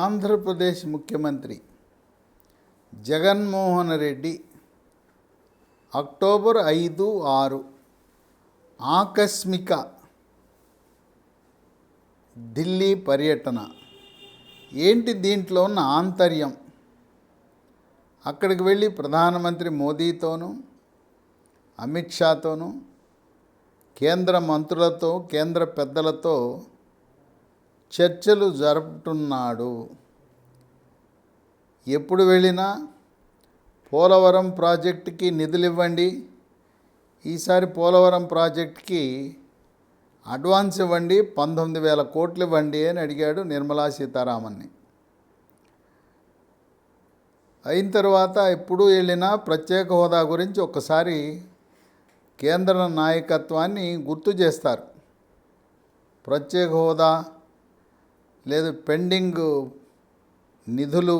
ఆంధ్రప్రదేశ్ ముఖ్యమంత్రి జగన్మోహన్ రెడ్డి అక్టోబర్ 5, 6 ఆకస్మిక ఢిల్లీ పర్యటన. ఏంటి దీంట్లో ఉన్న ఆంతర్యం? అక్కడికి వెళ్ళి ప్రధానమంత్రి మోదీతోనూ, అమిత్ షాతోనూ, కేంద్ర మంత్రులతో, కేంద్ర పెద్దలతో చర్చలు జరుపుతున్నాడు. ఎప్పుడు వెళ్ళినా పోలవరం ప్రాజెక్టుకి నిధులు ఇవ్వండి, ఈసారి పోలవరం ప్రాజెక్టుకి అడ్వాన్స్ ఇవ్వండి, 19,000 కోట్లు ఇవ్వండి అని అడిగాడు నిర్మలా సీతారామన్ని. అయిన తర్వాత ఎప్పుడు వెళ్ళినా ప్రత్యేక హోదా గురించి ఒక్కసారి కేంద్ర నాయకత్వాన్ని గుర్తు చేస్తారు. ప్రత్యేక హోదా లేదు, పెండింగ్ నిధులు,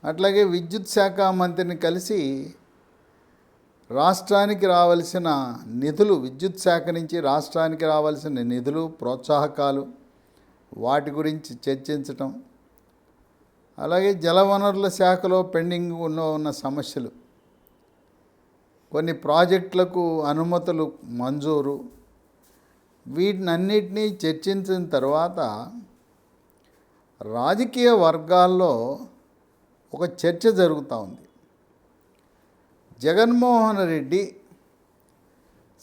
అట్లాగే విద్యుత్ శాఖ మంత్రిని కలిసి రాష్ట్రానికి రావాల్సిన నిధులు, విద్యుత్ శాఖ నుంచి రాష్ట్రానికి రావాల్సిన నిధులు, ప్రోత్సాహకాలు, వాటి గురించి చర్చించటం, అలాగే జలవనరుల శాఖలో పెండింగ్ ఉన్న సమస్యలు, కొన్ని ప్రాజెక్టులకు అనుమతులు మంజూరు, వీటినన్నిటినీ చర్చించిన తర్వాత రాజకీయ వర్గాల్లో ఒక చర్చ జరుగుతూ ఉంది. జగన్మోహన్ రెడ్డి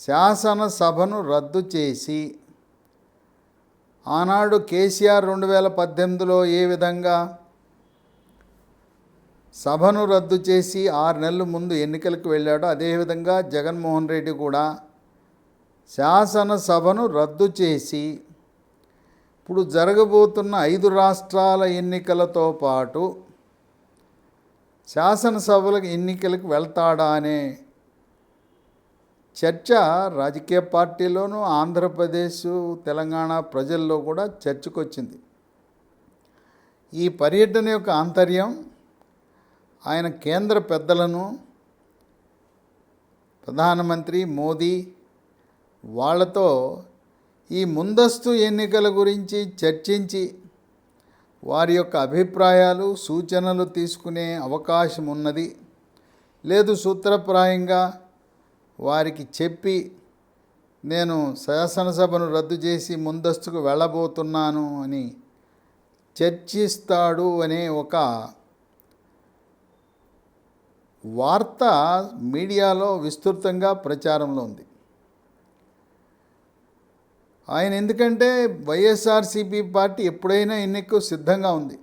శాసనసభను రద్దు చేసి, ఆనాడు కేసీఆర్ 2018లో ఏ విధంగా సభను రద్దు చేసి 6 నెలల ముందు ఎన్నికలకు వెళ్ళాడో, అదేవిధంగా జగన్మోహన్ రెడ్డి కూడా శాసనసభను రద్దు చేసి ఇప్పుడు జరగబోతున్న 5 రాష్ట్రాల ఎన్నికలతో పాటు శాసనసభల ఎన్నికలకు వెళ్తాడా అనే చర్చ రాజకీయ పార్టీలోనూ, ఆంధ్రప్రదేశ్, తెలంగాణ ప్రజల్లో కూడా చర్చకొచ్చింది. ఈ పర్యటన యొక్క ఆంతర్యం, ఆయన కేంద్ర పెద్దలను, ప్రధానమంత్రి మోదీ వాళ్ళతో ఈ ముందస్తు ఎన్నికల గురించి చర్చించి వారి యొక్క అభిప్రాయాలు, సూచనలు తీసుకునే అవకాశం ఉన్నది. లేదు, సూత్రప్రాయంగా వారికి చెప్పి నేను శాసనసభను రద్దు చేసి ముందస్తుకు వెళ్ళబోతున్నాను అని చర్చిస్తాడు అనే ఒక వార్త మీడియాలో విస్తృతంగా ప్రచారంలో ఉంది. ఆయన ఎందుకంటే వైఎస్ఆర్సీపీ పార్టీ ఎప్పుడైనా ఎన్నికకు సిద్ధంగా ఉంది,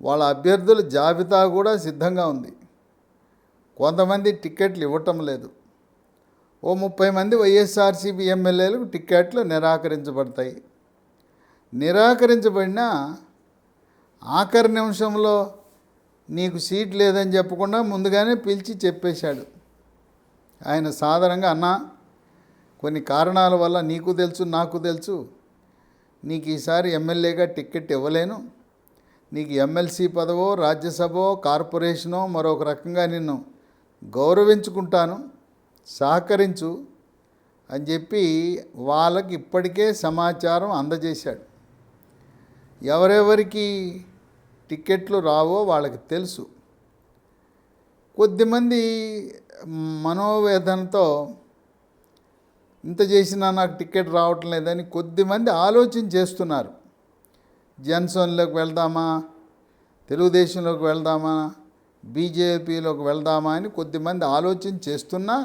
వాళ్ళ అభ్యర్థుల జాబితా కూడా సిద్ధంగా ఉంది. కొంతమంది టికెట్లు ఇవ్వటం లేదు. ఓ 30 మంది వైఎస్ఆర్సీపీ ఎమ్మెల్యేలకు టికెట్లు నిరాకరించబడతాయి. నిరాకరించబడినా ఆఖరి నిమిషంలో నీకు సీట్ లేదని చెప్పకుండా ముందుగానే పిలిచి చెప్పేశాడు. ఆయన సాధారణంగా, అన్నా కొన్ని కారణాల వల్ల నీకు తెలుసు, నాకు తెలుసు, నీకు ఈసారి ఎమ్మెల్యేగా టికెట్ ఇవ్వలేను, నీకు ఎమ్మెల్సీ పదవో, రాజ్యసభో, కార్పొరేషనో మరొక రకంగా నిన్ను గౌరవించుకుంటాను, సహకరించు అని చెప్పి వాళ్ళకి ఇప్పటికే సమాచారం అందజేశాడు. ఎవరెవరికి టికెట్లు రావో వాళ్ళకి తెలుసు. కొద్దిమంది మనోవేదనతో ఇంత చేసినా నాకు టికెట్ రావటం లేదని కొద్దిమంది ఆలోచన చేస్తున్నారు. జనసేనలోకి వెళ్దామా, తెలుగుదేశంలోకి వెళ్దామా, బీజేపీలోకి వెళ్దామా అని కొద్దిమంది ఆలోచన చేస్తున్నా,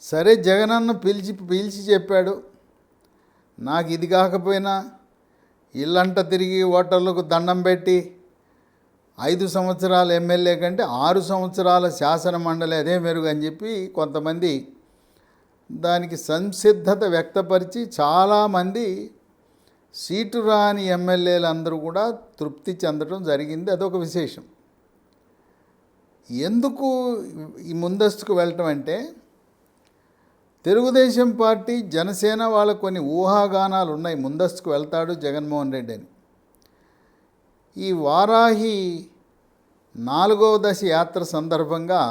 సరే జగనన్న పిలిచి చెప్పాడు, నాకు ఇది కాకపోయినా ఇల్లంట తిరిగి ఓటర్లకు దండం పెట్టి 5 సంవత్సరాల ఎమ్మెల్యే కంటే 6 సంవత్సరాల శాసన మండలి అదే మెరుగు అని చెప్పి కొంతమంది దానికి సంసిద్ధత వ్యక్తపరిచి, చాలామంది సీటు రాని ఎమ్మెల్యేలు అందరూ కూడా తృప్తి చెందడం జరిగింది. అదొక విశేషం. ఎందుకు ఈ ముందస్తుకు వెళ్ళటం అంటే, తెలుగుదేశం పార్టీ, జనసేన వాళ్ళ కొన్ని ఊహాగానాలు ఉన్నాయి, ముందస్తుకు వెళ్తాడు జగన్మోహన్ రెడ్డి అని. ఈ వారాహి 4వ దశ యాత్ర సందర్భంగా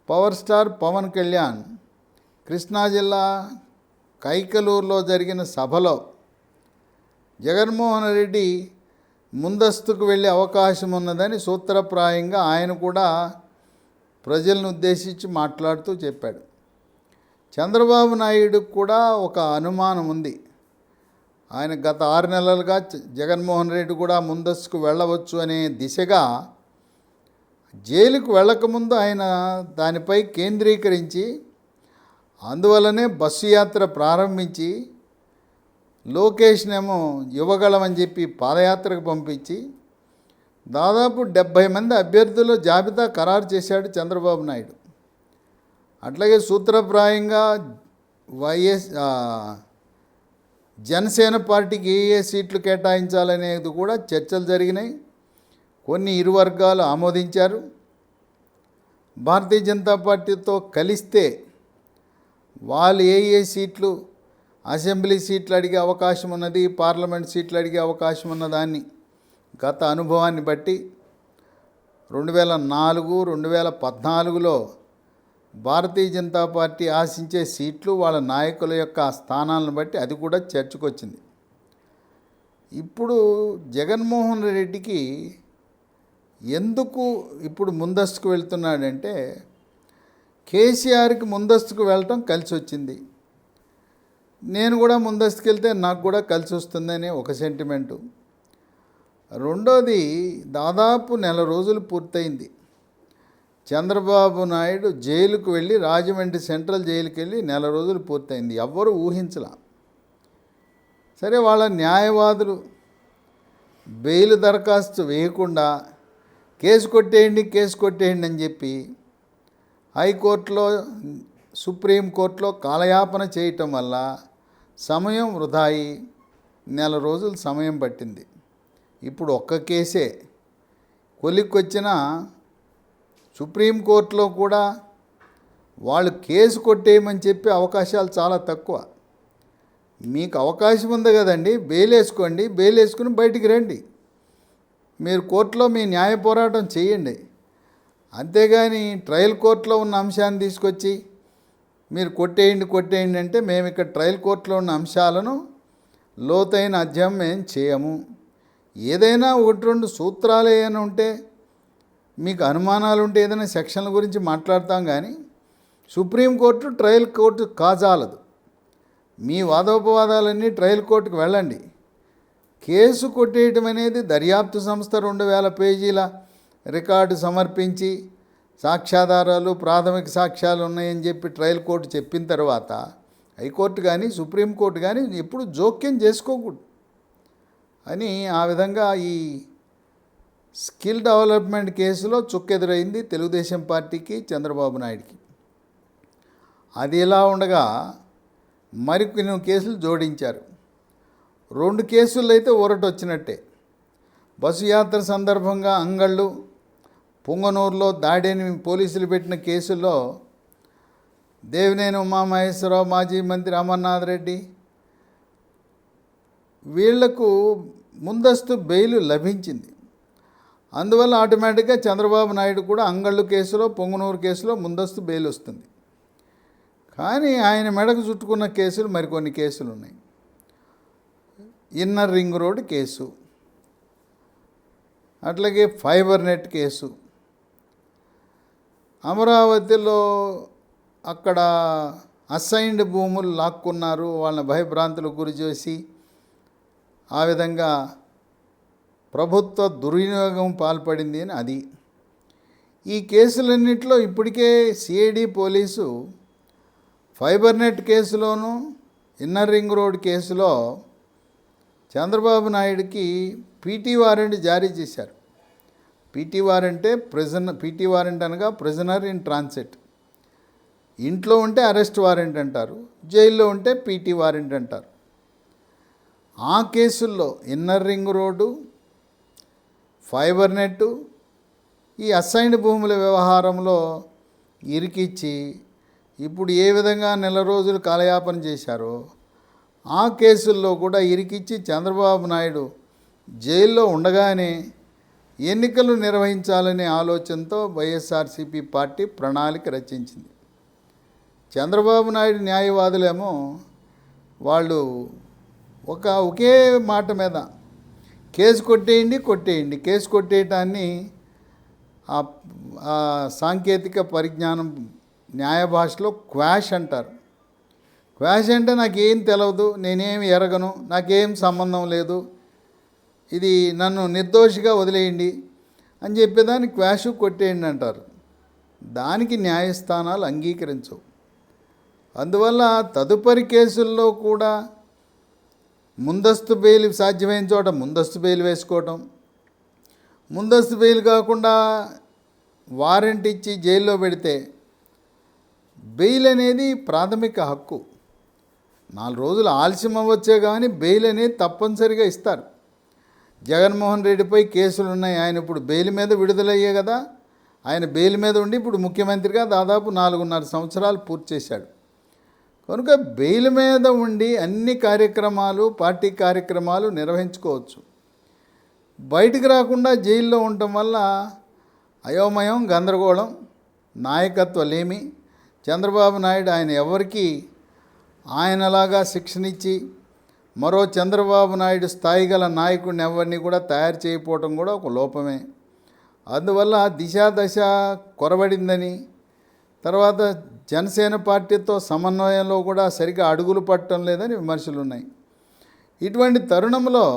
పవర్ స్టార్ పవన్ కళ్యాణ్ కృష్ణా జిల్లా కైకలూరులో జరిగిన సభలో జగన్మోహన్ రెడ్డి ముందస్తుకు వెళ్ళే అవకాశం ఉన్నదని సూత్రప్రాయంగా ఆయన కూడా ప్రజలను ఉద్దేశించి మాట్లాడుతూ చెప్పాడు. చంద్రబాబు నాయుడుకు కూడా ఒక అనుమానం ఉంది. ఆయన గత 6 నెలలుగా జగన్మోహన్ రెడ్డి కూడా ముందస్తుకు వెళ్ళవచ్చు అనే దిశగా జైలుకు వెళ్ళకముందు ఆయన దానిపై కేంద్రీకరించి, అందువల్లనే బస్సు యాత్ర ప్రారంభించి లోకేష్నేమో యువగళమని చెప్పి పాదయాత్రకు పంపించి దాదాపు 70 మంది అభ్యర్థుల జాబితా ఖరారు చేశాడు చంద్రబాబు నాయుడు. అట్లాగే సూత్రప్రాయంగా జనసేన పార్టీకి ఏ సీట్లు కేటాయించాలనేది కూడా చర్చలు జరిగినాయి. కొన్ని ఇరు వర్గాలు ఆమోదించారు. భారతీయ జనతా పార్టీతో కలిస్తే వాళ్ళు ఏ సీట్లు, అసెంబ్లీ సీట్లు అడిగే అవకాశం ఉన్నది, పార్లమెంట్ సీట్లు అడిగే అవకాశం ఉన్నదాన్ని గత అనుభవాన్ని బట్టి 2004, 2014లో భారతీయ జనతా పార్టీ ఆశించే సీట్లు వాళ్ళ నాయకుల యొక్క స్థానాలను బట్టి అది కూడా చర్చకు వచ్చింది. ఇప్పుడు జగన్మోహన్ రెడ్డికి ఎందుకు ఇప్పుడు ముందస్తుకు వెళ్తున్నాడంటే, కేసీఆర్కి ముందస్తుకు వెళ్ళటం కలిసి వచ్చింది, నేను కూడా ముందస్తుకు వెళ్తే నాకు కూడా కలిసి వస్తుందని ఒక సెంటిమెంటు. రెండోది, దాదాపు 1 నెల రోజులు పూర్తయింది చంద్రబాబు నాయుడు జైలుకు వెళ్ళి, రాజమండ్రి సెంట్రల్ జైలుకి వెళ్ళి 1 నెల రోజులు పూర్తయింది. ఎవ్వరూ ఊహించలా. సరే, వాళ్ళ న్యాయవాదులు బెయిల్ దరఖాస్తు వేయకుండా కేసు కొట్టేయండి అని చెప్పి హైకోర్టులో, సుప్రీంకోర్టులో కాలయాపన చేయటం వల్ల సమయం వృధా అయి 1 నెల రోజులు సమయం పట్టింది. ఇప్పుడు ఒక్క కేసే కొలిక్కొచ్చిన సుప్రీంకోర్టులో కూడా వాళ్ళు కేసు కొట్టేయమని చెప్పే అవకాశాలు చాలా తక్కువ. మీకు అవకాశం ఉంది కదండి, బెయిల్ వేసుకోండి, బెయిల్ వేసుకుని బయటికి రండి, మీరు కోర్టులో మీ న్యాయ పోరాటం చేయండి. అంతేగాని ట్రయల్ కోర్టులో ఉన్న అంశాన్ని తీసుకొచ్చి మీరు కొట్టేయండి అంటే మేము ఇక్కడ ట్రయల్ కోర్టులో ఉన్న అంశాలను లోతైన అధ్యయనం ఏం చేయము. ఏదైనా 1-2 సూత్రాలు ఏమైనా ఉంటే, మీకు అనుమానాలు ఉంటే ఏదైనా సెక్షన్ల గురించి మాట్లాడతాం, కానీ సుప్రీంకోర్టు ట్రయల్ కోర్టు కాజాలదు. మీ వాదోపవాదాలన్నీ ట్రయల్ కోర్టుకు వెళ్ళండి. కేసు కొట్టేయటం అనేది దర్యాప్తు సంస్థ 2000 పేజీల రికార్డు సమర్పించి సాక్ష్యాధారాలు, ప్రాథమిక సాక్ష్యాలు ఉన్నాయని చెప్పి ట్రయల్ కోర్టు చెప్పిన తర్వాత హైకోర్టు కానీ సుప్రీంకోర్టు కానీ ఎప్పుడు జోక్యం చేసుకోకూడదు అని ఆ విధంగా ఈ స్కిల్ డెవలప్మెంట్ కేసులో చుక్కెదురైంది తెలుగుదేశం పార్టీకి, చంద్రబాబు నాయుడికి. అది ఇలా ఉండగా మరికొన్ని కేసులు జోడించారు. 2 కేసుల్లో అయితే ఊరటొచ్చినట్టే. బస్సు యాత్ర సందర్భంగా అంగళ్ళు, పుంగనూరులో దాడిని పోలీసులు పెట్టిన కేసుల్లో దేవినేని ఉమామహేశ్వరరావు, మాజీ మంత్రి అమర్నాథ్ రెడ్డి వీళ్లకు ముందస్తు బెయిల్ లభించింది. అందువల్ల ఆటోమేటిక్గా చంద్రబాబు నాయుడు కూడా అంగళ్ళు కేసులో, పొంగునూరు కేసులో ముందస్తు బెయిల్ వస్తుంది. కానీ ఆయన మెడకు చుట్టుకున్న కేసులు మరికొన్ని కేసులు ఉన్నాయి. ఇన్నర్ రింగ్ రోడ్ కేసు, అట్లాగే ఫైబర్ నెట్ కేసు, అమరావతిలో అక్కడ అసైన్డ్ భూములు లాక్కున్నారు, వాళ్ళని భయభ్రాంతులకు గురి చేసి ఆ విధంగా ప్రభుత్వ దుర్వినియోగం పాల్పడింది అని అది. ఈ కేసులన్నింటిలో ఇప్పటికే సిఐడి పోలీసు ఫైబర్ నెట్ కేసులోను, ఇన్నర్ రింగ్ రోడ్ కేసులో చంద్రబాబు నాయుడికి పీటీ వారెంట్ జారీ చేశారు. పీటీ వారెంట్ అనగా ప్రిజనర్ ఇన్ ట్రాన్సిట్. ఇంట్లో ఉంటే అరెస్ట్ వారెంట్ అంటారు, జైల్లో ఉంటే పీటీ వారెంట్ అంటారు. ఆ కేసుల్లో inner ring road, fibre net, ఈ అసైన్డ్ భూముల వ్యవహారంలో ఇరికిచ్చి ఇప్పుడు ఏ విధంగా 1 నెల రోజులు కాలయాపన చేశారో ఆ కేసుల్లో కూడా ఇరికిచ్చి చంద్రబాబు నాయుడు జైల్లో ఉండగానే ఎన్నికలు నిర్వహించాలనే ఆలోచనతో వైఎస్ఆర్సీపీ పార్టీ ప్రణాళిక రచించింది. చంద్రబాబు నాయుడు న్యాయవాదులేమో వాళ్ళు ఒకే మాట మీద కేసు కొట్టేయండి కొట్టేయండి. కేసు కొట్టేయటాన్ని ఆ ఆ సాంకేతిక పరిజ్ఞానం న్యాయ భాషలో క్వాష్ అంటారు. క్వాష్ అంటే నాకేం తెలవదు, నేనేమి ఎరగను, నాకేం సంబంధం లేదు, ఇది నన్ను నిర్దోషిగా వదిలేయండి అని చెప్పేదాన్ని క్వాష్ కొట్టేయండి అంటారు. దానికి న్యాయస్థానాలు అంగీకరించవు. అందువల్ల తదుపరి కేసుల్లో కూడా ముందస్తు బెయిల్ సాధ్యమైన చోట ముందస్తు బెయిల్ వేసుకోవటం, ముందస్తు బెయిల్ కాకుండా వారెంట్ ఇచ్చి జైల్లో పెడితే, బెయిల్ అనేది ప్రాథమిక హక్కు. 4 రోజులు ఆలస్యం అవ్వచ్చే కానీ బెయిల్ అనేది తప్పనిసరిగా ఇస్తారు. జగన్మోహన్ రెడ్డిపై కేసులు ఉన్నాయి. ఆయన ఇప్పుడు బెయిల్ మీద విడుదలయ్యే కదా. ఆయన బెయిల్ మీద ఉండి ఇప్పుడు ముఖ్యమంత్రిగా దాదాపు 4.5 సంవత్సరాలు పూర్తి చేశాడు. కనుక బెయిల్ మీద ఉండి అన్ని కార్యక్రమాలు, పార్టీ కార్యక్రమాలు నిర్వహించుకోవచ్చు. బయటికి రాకుండా జైల్లో ఉండటం వల్ల అయోమయం, గందరగోళం, నాయకత్వలేమి. చంద్రబాబు నాయుడు ఆయన ఎవరికి ఆయనలాగా శిక్షణ ఇచ్చి మరో చంద్రబాబు నాయుడు స్థాయి గల నాయకుడిని ఎవరిని కూడా తయారు చేయకపోవటం కూడా ఒక లోపమే. అందువల్ల దశ కొరబడిందని, తర్వాత జనసేన పార్టీతో సమన్వయంలో కూడా సరిగ్గా అడుగులు పట్టడం లేదని విమర్శలు ఉన్నాయి. ఇటువంటి తరుణంలో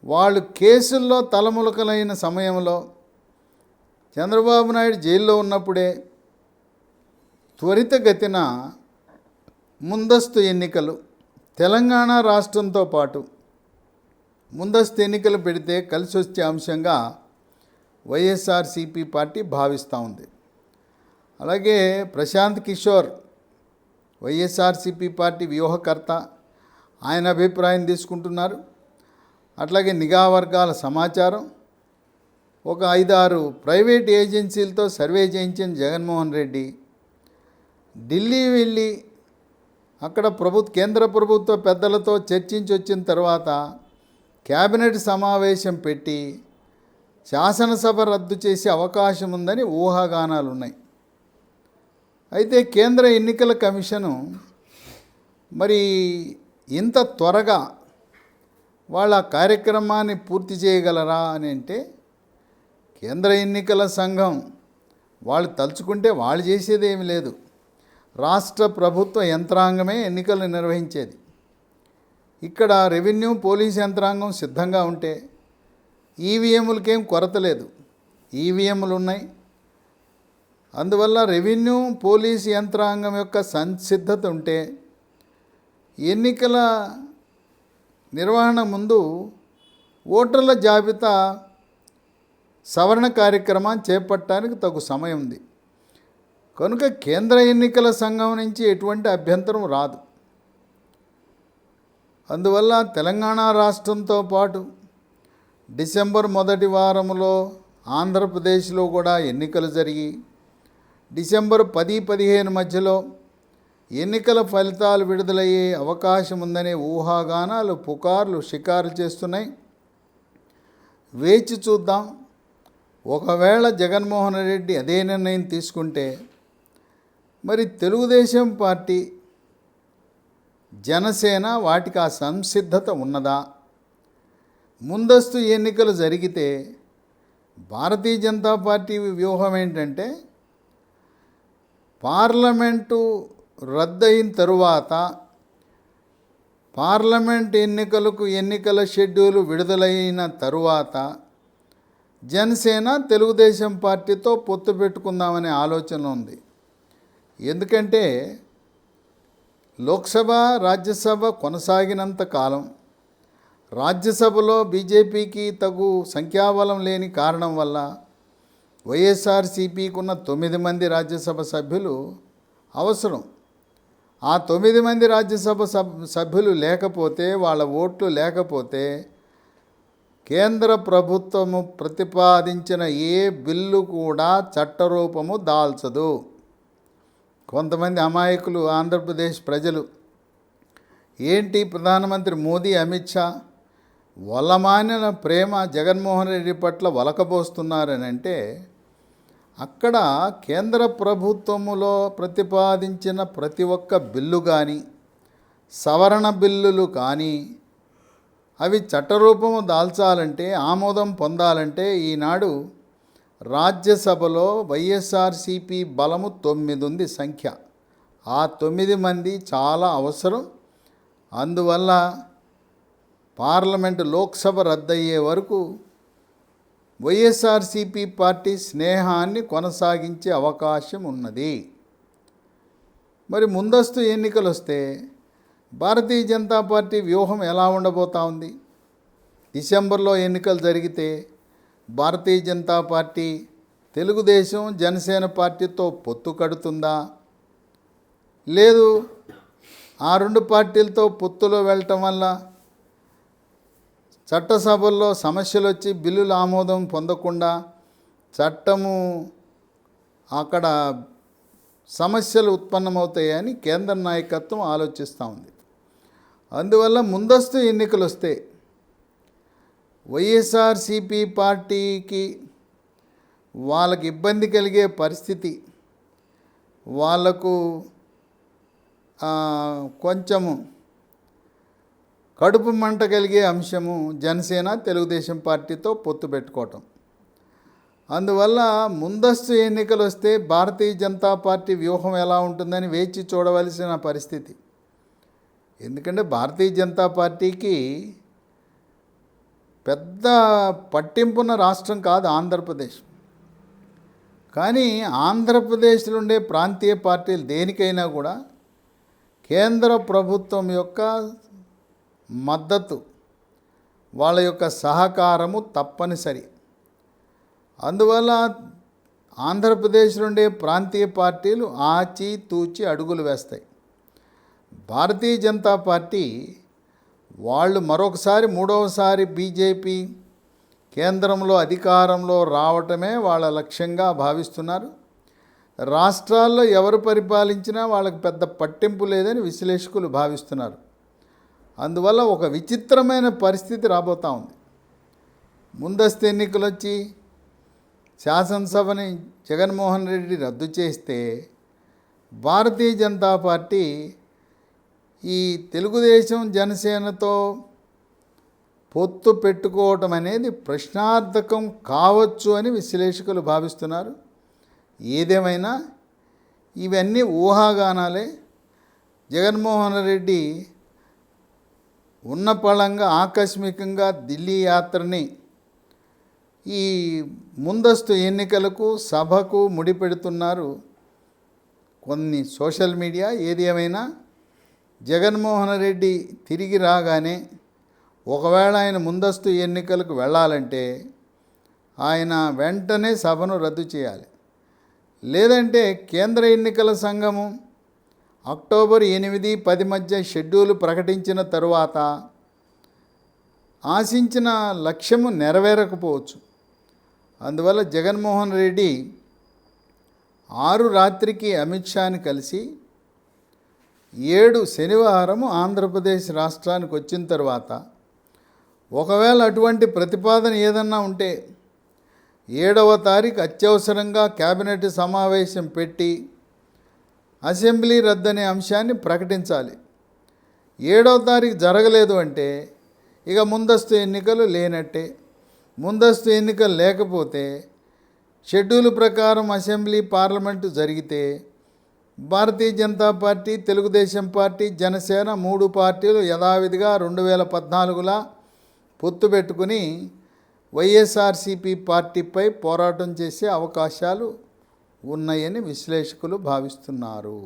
వాళ్ళు కేసుల్లో తలములకలైన సమయంలో చంద్రబాబు నాయుడు జైల్లో ఉన్నప్పుడే త్వరితగతిన ముందస్తు ఎన్నికలు తెలంగాణ రాష్ట్రంతో పాటు ముందస్తు ఎన్నికలు పెడితే కలిసి వచ్చే అంశంగా వైఎస్ఆర్సీపీ పార్టీ భావిస్తూ ఉంది. అలాగే ప్రశాంత్ కిషోర్ వైఎస్ఆర్సీపీ పార్టీ వ్యూహకర్త, ఆయన అభిప్రాయం తీసుకుంటున్నారు. అట్లాగే నిఘా వర్గాల సమాచారం, ఒక 5-6 ప్రైవేట్ ఏజెన్సీలతో సర్వే చేయించిన జగన్మోహన్ రెడ్డి ఢిల్లీ వెళ్ళి అక్కడ కేంద్ర ప్రభుత్వ పెద్దలతో చర్చించి వచ్చిన తర్వాత కేబినెట్ సమావేశం పెట్టి శాసనసభ రద్దు చేసే అవకాశం ఉందని ఊహాగానాలు ఉన్నాయి. అయితే కేంద్ర ఎన్నికల కమిషను మరి ఇంత త్వరగా వాళ్ళ కార్యక్రమాన్ని పూర్తి చేయగలరా అని అంటే, కేంద్ర ఎన్నికల సంఘం వాళ్ళు తలుచుకుంటే వాళ్ళు చేసేది ఏమి లేదు. రాష్ట్ర ప్రభుత్వ యంత్రాంగమే ఎన్నికలు నిర్వహించేది. ఇక్కడ రెవెన్యూ, పోలీస్ యంత్రాంగం సిద్ధంగా ఉంటే ఈవీఎంలకేం కొరత లేదు, ఈవీఎంలు ఉన్నాయి. అందువల్ల రెవెన్యూ, పోలీస్ యంత్రాంగం యొక్క సంసిద్ధత ఉంటే ఎన్నికల నిర్వహణ ముందు ఓటర్ల జాబితా సవరణ కార్యక్రమాన్ని చేపట్టడానికి తగు సమయం ఉంది. కనుక కేంద్ర ఎన్నికల సంఘం నుంచి ఎటువంటి అభ్యంతరం రాదు. అందువల్ల తెలంగాణ రాష్ట్రంతో పాటు డిసెంబర్ మొదటి వారంలో ఆంధ్రప్రదేశ్లో కూడా ఎన్నికలు జరిగి డిసెంబర్ 10-15 మధ్యలో ఎన్నికల ఫలితాలు విడుదలయ్యే అవకాశం ఉందనే ఊహాగానాలు, పుకార్లు షికారు చేస్తున్నాయి. వేచి చూద్దాం. ఒకవేళ జగన్మోహన్ రెడ్డి అదే నిర్ణయం తీసుకుంటే మరి తెలుగుదేశం పార్టీ, జనసేన వాటికి ఆ సంసిద్ధత ఉన్నదా? ముందస్తు ఎన్నికలు జరిగితే భారతీయ జనతా పార్టీ వ్యూహం ఏంటంటే, పార్లమెంటు రద్దయిన తరువాత పార్లమెంట్ ఎన్నికల షెడ్యూలు విడుదలైన తరువాత జనసేన తెలుగుదేశం పార్టీతో పొత్తు పెట్టుకుందామనే ఆలోచన ఉంది. ఎందుకంటే లోక్సభ, రాజ్యసభ కొనసాగినంత కాలం రాజ్యసభలో బీజేపీకి తగు సంఖ్యాబలం లేని కారణం వల్ల వైఎస్ఆర్సీపీకి ఉన్న 9 మంది రాజ్యసభ సభ్యులు అవసరం. ఆ 9 మంది రాజ్యసభ సభ్యులు లేకపోతే, వాళ్ళ ఓట్లు లేకపోతే కేంద్ర ప్రభుత్వము ప్రతిపాదించిన ఏ బిల్లు కూడా చట్టరూపము దాల్చదు. కొంతమంది అమాయకులు ఆంధ్రప్రదేశ్ ప్రజలు ఏంటి ప్రధానమంత్రి మోదీ, అమిత్ షా వల్లమానిన ప్రేమ జగన్మోహన్ రెడ్డి పట్ల వలకబోస్తున్నారని అంటే, అక్కడ కేంద్ర ప్రభుత్వములో ప్రతిపాదించిన ప్రతి ఒక్క బిల్లు కానీ, సవరణ బిల్లులు కానీ అవి చట్టరూపము దాల్చాలంటే, ఆమోదం పొందాలంటే ఈనాడు రాజ్యసభలో వైఎస్ఆర్సీపీ బలము 9 ఉంది సంఖ్య. ఆ 9 మంది చాలా అవసరం. అందువల్ల పార్లమెంటు లోక్సభ రద్దయ్యే వరకు వైఎస్ఆర్సీపీ పార్టీ స్నేహాన్ని కొనసాగించే అవకాశం ఉన్నది. మరి ముందస్తు ఎన్నికలు వస్తే భారతీయ జనతా పార్టీ వ్యూహం ఎలా ఉండబోతా ఉంది? డిసెంబర్లో ఎన్నికలు జరిగితే భారతీయ జనతా పార్టీ తెలుగుదేశం జనసేన పార్టీతో పొత్తు కడుతుందా, లేదు ఆ రెండు పార్టీలతో పొత్తులో వెళ్ళటం వల్ల చట్టసభల్లో సమస్యలు వచ్చి బిల్లులు ఆమోదం పొందకుండా చట్టము అక్కడ సమస్యలు ఉత్పన్నమవుతాయని కేంద్ర నాయకత్వం ఆలోచిస్తూ ఉంది. అందువల్ల ముందస్తు ఎన్నికలు వస్తే వైఎస్ఆర్సీపీ పార్టీకి వాళ్ళకి ఇబ్బంది కలిగే పరిస్థితి, వాళ్లకు కొంచెము కడుపు మంట కలిగే అంశము జనసేన తెలుగుదేశం పార్టీతో పొత్తు పెట్టుకోవటం. అందువల్ల ముందస్తు ఎన్నికలు వస్తే భారతీయ జనతా పార్టీ వ్యూహం ఎలా ఉంటుందని వేచి చూడవలసిన పరిస్థితి. ఎందుకంటే భారతీయ జనతా పార్టీకి పెద్ద పట్టింపున్న రాష్ట్రం కాదు ఆంధ్రప్రదేశ్. కానీ ఆంధ్రప్రదేశ్లో ఉండే ప్రాంతీయ పార్టీలు దేనికైనా కూడా కేంద్ర ప్రభుత్వం యొక్క మద్దతు, వాళ్ళ యొక్క సహకారము తప్పనిసరి. అందువల్ల ఆంధ్రప్రదేశ్లో ఉండే ప్రాంతీయ పార్టీలు ఆచితూచి అడుగులు వేస్తాయి. భారతీయ జనతా పార్టీ వాళ్ళు మరొకసారి మూడవసారి బీజేపీ కేంద్రంలో అధికారంలో రావటమే వాళ్ళ లక్ష్యంగా భావిస్తున్నారు. రాష్ట్రాల్లో ఎవరు పరిపాలించినా వాళ్ళకి పెద్ద పట్టింపు లేదని విశ్లేషకులు భావిస్తున్నారు. అందువల్ల ఒక విచిత్రమైన పరిస్థితి రాబోతూ ఉంది. ముందస్తు ఎన్నికలు వచ్చి శాసనసభని జగన్మోహన్ రెడ్డి రద్దు చేస్తే భారతీయ జనతా పార్టీ ఈ తెలుగుదేశం జనసేనతో పొత్తు పెట్టుకోవటం అనేది ప్రశ్నార్థకం కావచ్చు అని విశ్లేషకులు భావిస్తున్నారు. ఏదేమైనా ఇవన్నీ ఊహాగానాలే. జగన్మోహన్ రెడ్డి ఉన్నపళంగా ఆకస్మికంగా ఢిల్లీ యాత్రని ఈ ముందస్తు ఎన్నికలకు సభకు ముడిపెడుతున్నారు కొన్ని సోషల్ మీడియా. ఏది ఏమైనా జగన్మోహన్ రెడ్డి తిరిగి రాగానే ఒకవేళ ఆయన ముందస్తు ఎన్నికలకు వెళ్ళాలంటే ఆయన వెంటనే సభను రద్దు చేయాలి. లేదంటే కేంద్ర ఎన్నికల సంఘము అక్టోబర్ 8, 10 మధ్య షెడ్యూల్ ప్రకటించిన తరువాత ఆశించిన లక్ష్యము నెరవేరకపోవచ్చు. అందువల్ల జగన్మోహన్ రెడ్డి 6 రాత్రికి అమిత్ షాని కలిసి 7 శనివారం ఆంధ్రప్రదేశ్ రాష్ట్రానికి వచ్చిన తర్వాత ఒకవేళ అటువంటి ప్రతిపాదన ఏదన్నా ఉంటే 7వ తారీఖు అత్యవసరంగా కేబినెట్ సమావేశం పెట్టి అసెంబ్లీ రద్దనే అంశాన్ని ప్రకటించాలి. 7వ తారీఖు జరగలేదు అంటే ఇక ముందస్తు ఎన్నికలు లేనట్టే. ముందస్తు ఎన్నికలు లేకపోతే షెడ్యూల్ ప్రకారం అసెంబ్లీ పార్లమెంటు జరిగితే భారతీయ జనతా పార్టీ, తెలుగుదేశం పార్టీ, జనసేన 3 పార్టీలు యథావిధిగా 2014లా పొత్తు పెట్టుకుని వైఎస్ఆర్సీపీ పార్టీపై పోరాటం చేసే అవకాశాలు ఉన్నాయని విశ్లేషకులు భావిస్తున్నారు.